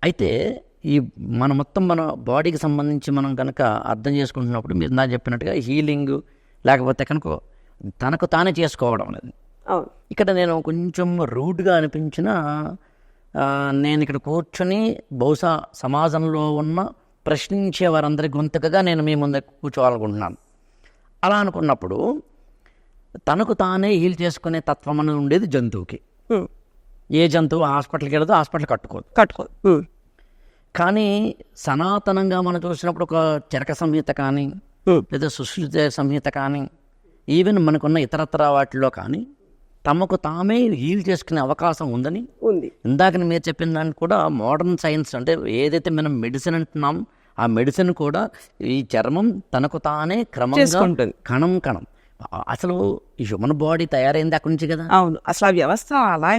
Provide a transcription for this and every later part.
అయితే ఈ మన బాడీకి సంబంధించి మనం కనుక అర్థం చేసుకుంటున్నప్పుడు మీరు నాకు చెప్పినట్టుగా హీలింగ్ లేకపోతే కనుక తనకు తానే చేసుకోవడం అనేది. ఇక్కడ నేను కొంచెం రూడ్గా అనిపించిన నేను ఇక్కడ కూర్చొని బహుశా సమాజంలో ఉన్న ప్రశ్నించే వారందరి గొంతుకగా నేను మీ ముందు కూర్చోవాలనుకుంటున్నాను. అలా అనుకున్నప్పుడు తనకు తానే హీల్ చేసుకునే తత్వం అనేది ఉండేది జంతువుకి. ఏ జంతువు హాస్పిటల్కి వెళ్తే హాస్పిటల్ కట్టుకోదు. కానీ సనాతనంగా మనం చూసినప్పుడు ఒక చరక సంహిత కానీ లేదా సుశ్రుత సంహిత కానీ ఈవెన్ మనకున్న ఇతరత్ర వాటిలో కానీ తమకు తామే హీల్ చేసుకునే అవకాశం ఉంది. ఇందాక మీరు చెప్పిన దాన్ని కూడా మోడర్న్ సైన్స్ అంటే ఏదైతే మనం మెడిసిన్ అంటున్నాం ఆ మెడిసిన్ కూడా ఈ చర్మం తనకు తానే క్రమంగా కణం అసలు ఈ హ్యూమన్ బాడీ తయారైంది అక్కడి నుంచి కదా. అవును, అసలు ఆ వ్యవస్థ అలా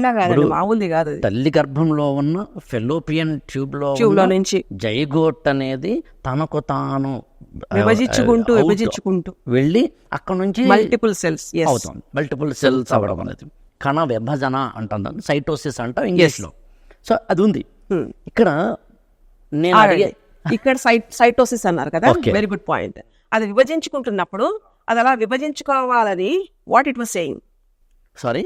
మామూలుది కాదు. తల్లి గర్భంలో ఉన్న ఫెలోపియన్ ట్యూబ్ లో నుంచి జైగోట్ అనేది తనకు తాను విభజించుకుంటూ వెళ్ళి అక్కడ నుంచి మల్టిపుల్ సెల్స్ అవుతుంది. మల్టిపుల్ సెల్స్ అవ్వడం అనేది కణ విభజన అంటాం, సైటోసిస్ అంటాం ఇంగ్లీష్ లో. సో అది ఉంది ఇక్కడ. నేను ఇక్కడ సైటోసిస్ అన్నారు కదా, వెరీ గుడ్ పాయింట్. అది విభజించుకుంటున్నప్పుడు అది అలా విభజించుకోవాలని what it was saying. Sorry,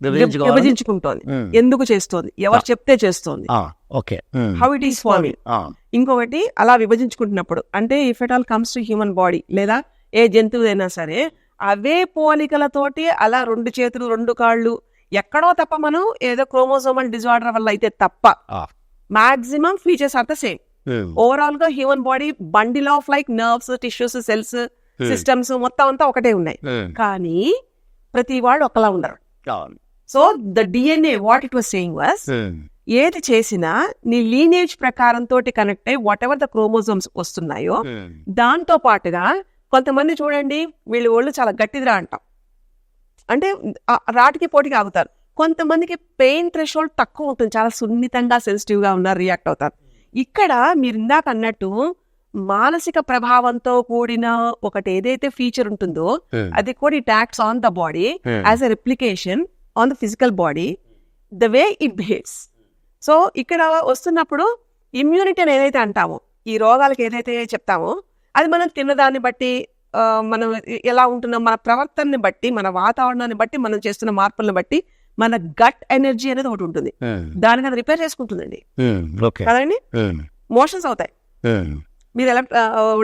విభజించుకుంటోంది. ఎందుకు చేస్తోంది, ఎవరు చెప్తే చేస్తోంది, హౌ ఇట్ ఈస్ ఫార్మింగ్. ఇంకొకటి అలా విభజించుకుంటున్నప్పుడు అంటే if it all comes to human body లేదా ఏ జంతువు అయినా సరే అవే పోలికలతోటి అలా 2 చేతులు 2 కాళ్ళు ఎక్కడో తప్ప మనం ఏదో క్రోమోసోమల్ డిజార్డర్ వల్ల అయితే తప్ప maximum features are the same. Overall గా human body bundle of like nerves, tissues, cells, systems మొత్తం అంతా ఒకటే ఉన్నాయి. కానీ ప్రతి వాళ్ళు ఒకలా ఉండరు. So the DNA what it was saying was ఏది చేసినా నీ లీనేజ్ ప్రకారం తోటి కనెక్ట్ అయ్యి వాట్ ఎవర్ ద క్రోమోజోమ్స్ వస్తున్నాయో దాంతో పాటుగా కొంతమంది చూడండి వీళ్ళు ఒళ్ళు చాలా గట్టిదిరా అంటాం, అంటే రాటికి పోటీకి ఆగుతారు. కొంతమందికి పెయిన్ థ్రెషోల్డ్ తక్కువ ఉంటుంది, చాలా సున్నితంగా సెన్సిటివ్ గా ఉన్నారు, రియాక్ట్ అవుతారు. ఇక్కడ మీరు ఇందాక అన్నట్టు మానసిక ప్రభావంతో కూడిన ఒకటి ఏదైతే ఫీచర్ ఉంటుందో అది కూడా it acts on the body as a replication on the physical body the way it behaves. So ఇక్కడ వస్తున్నప్పుడు ఇమ్యూనిటీ అని ఏదైతే అంటామో, ఈ రోగాలకు ఏదైతే చెప్తామో అది మనం తిన్నదాన్ని బట్టి, మనం ఎలా ఉంటున్నాం, మన ప్రవర్తనని బట్టి, మన వాతావరణాన్ని బట్టి, మనం చేస్తున్న మార్పులను బట్టి మన గట్ ఎనర్జీ అనేది ఒకటి ఉంటుంది, దానికి అది రిపేర్ చేసుకుంటుందండి కదండి. మోషన్స్ అవుతాయి, మీరు ఎలా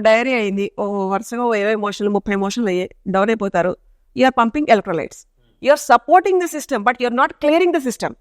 డైరీ అయింది వరుసగా 20 మోషన్లు 30 మోషన్లు అయ్యాయి, డౌన్ అయిపోతారు. You're pumping electrolytes, you're supporting the system but you're not clearing the system.